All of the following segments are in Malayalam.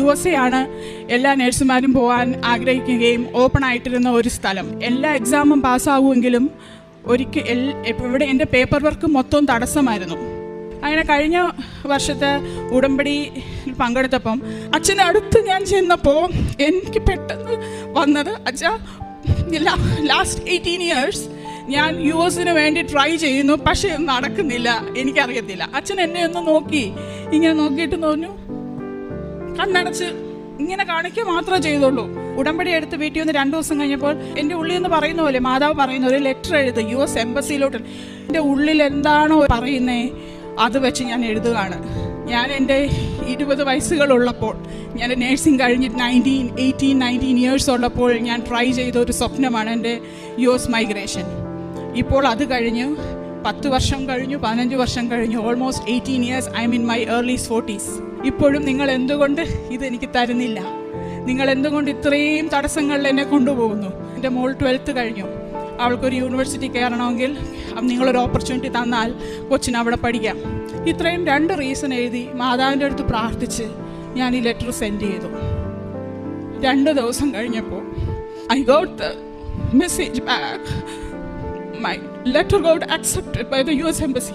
USA ആണ് എല്ലാ നഴ്സുമാരും പോകാൻ ആഗ്രഹിക്കുകയും ഓപ്പൺ ആയിട്ടിരുന്ന ഒരു സ്ഥലം. എല്ലാ എക്സാമും പാസ്സാകുമെങ്കിലും ഇവിടെ എൻ്റെ പേപ്പർ വർക്ക് മൊത്തം തടസ്സമായിരുന്നു. അങ്ങനെ കഴിഞ്ഞ വർഷത്തെ ഉടമ്പടിയിൽ പങ്കെടുത്തപ്പം അച്ഛൻ്റെ അടുത്ത് ഞാൻ ചെന്നപ്പോൾ എനിക്ക് പെട്ടെന്ന് വന്നത്, അച്ഛാ ലാസ്റ്റ് 18 years ഞാൻ US വേണ്ടി ട്രൈ ചെയ്യുന്നു, പക്ഷേ നടക്കുന്നില്ല, എനിക്കറിയത്തില്ല. അച്ഛൻ എന്നെ ഒന്ന് നോക്കി, ഇങ്ങനെ നോക്കിയിട്ട് തോന്നു, കണ്ണടച്ച് ഇങ്ങനെ കാണിക്കുക മാത്രമേ ചെയ്തുള്ളൂ. ഉടമ്പടി എടുത്ത് വീട്ടിൽ വന്ന് 2 ദിവസം കഴിഞ്ഞപ്പോൾ എൻ്റെ ഉള്ളിൽ നിന്ന് പറയുന്ന പോലെ, മാതാവ് പറയുന്ന ഒരു ലെറ്റർ എഴുതുക US എംബസിയിലോട്ട്. എൻ്റെ ഉള്ളിൽ എന്താണോ പറയുന്നത് അത് വെച്ച് ഞാൻ എഴുതുകയാണ്. ഞാൻ എൻ്റെ 20 വയസ്സുകളുള്ളപ്പോൾ, ഞാൻ നേഴ്സിംഗ് കഴിഞ്ഞിട്ട് 18-19 years ഉള്ളപ്പോൾ ഞാൻ ട്രൈ ചെയ്ത ഒരു സ്വപ്നമാണ് എൻ്റെ US മൈഗ്രേഷൻ. ഇപ്പോൾ അത് കഴിഞ്ഞു 10 വർഷം കഴിഞ്ഞു, 15 വർഷം കഴിഞ്ഞു, almost 18 years. I M in my early 40s. ഇപ്പോഴും നിങ്ങൾ എന്തുകൊണ്ട് ഇതെനിക്ക് തരുന്നില്ല? നിങ്ങൾ എന്തുകൊണ്ട് ഇത്രയും തടസ്സങ്ങളിൽ എന്നെ കൊണ്ടുപോകുന്നു? എൻ്റെ മോൾ 12th കഴിഞ്ഞു, അവൾക്കൊരു യൂണിവേഴ്സിറ്റി കയറണമെങ്കിൽ നിങ്ങളൊരു ഓപ്പർച്യൂണിറ്റി തന്നാൽ കൊച്ചിന് അവിടെ പഠിക്കാം. ഇത്രയും 2 റീസൺ എഴുതി മാതാവിൻ്റെ അടുത്ത് പ്രാർത്ഥിച്ച് ഞാൻ ഈ ലെറ്റർ സെൻഡ് ചെയ്തു. 2 ദിവസം കഴിഞ്ഞപ്പോൾ I got the message back. My letter got accepted by the US Embassy.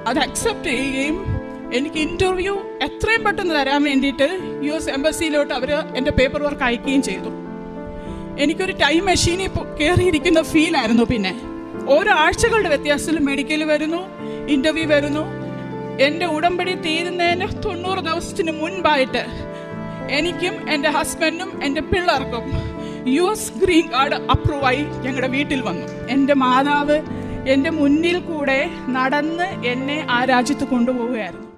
അത് അക്സെപ്റ്റ് ചെയ്യുകയും എനിക്ക് ഇൻ്റർവ്യൂ എത്രയും പെട്ടെന്ന് തരാൻ വേണ്ടിയിട്ട് US എംബസിയിലോട്ട് അവർ എൻ്റെ പേപ്പർ വർക്ക് അയക്കുകയും ചെയ്തു. എനിക്കൊരു ടൈം മെഷീനിൽ കയറിയിരിക്കുന്ന ഫീലായിരുന്നു. പിന്നെ ഓരോ ആഴ്ചകളുടെ വ്യത്യാസത്തിൽ മെഡിക്കൽ വരുന്നു, ഇൻ്റർവ്യൂ വരുന്നു. എൻ്റെ ഉടമ്പടി തീരുന്നതിന് 90 ദിവസത്തിന് മുൻപായിട്ട് എനിക്കും എൻ്റെ ഹസ്ബൻഡും എൻ്റെ പിള്ളേർക്കും US ഗ്രീൻ കാർഡ് അപ്രൂവായി ഞങ്ങളുടെ വീട്ടിൽ വന്നു. എൻ്റെ മാതാവ് എൻ്റെ മുന്നിൽ കൂടെ നടന്ന് എന്നെ ആ രാജ്യത്ത് കൊണ്ടുപോവുകയായിരുന്നു.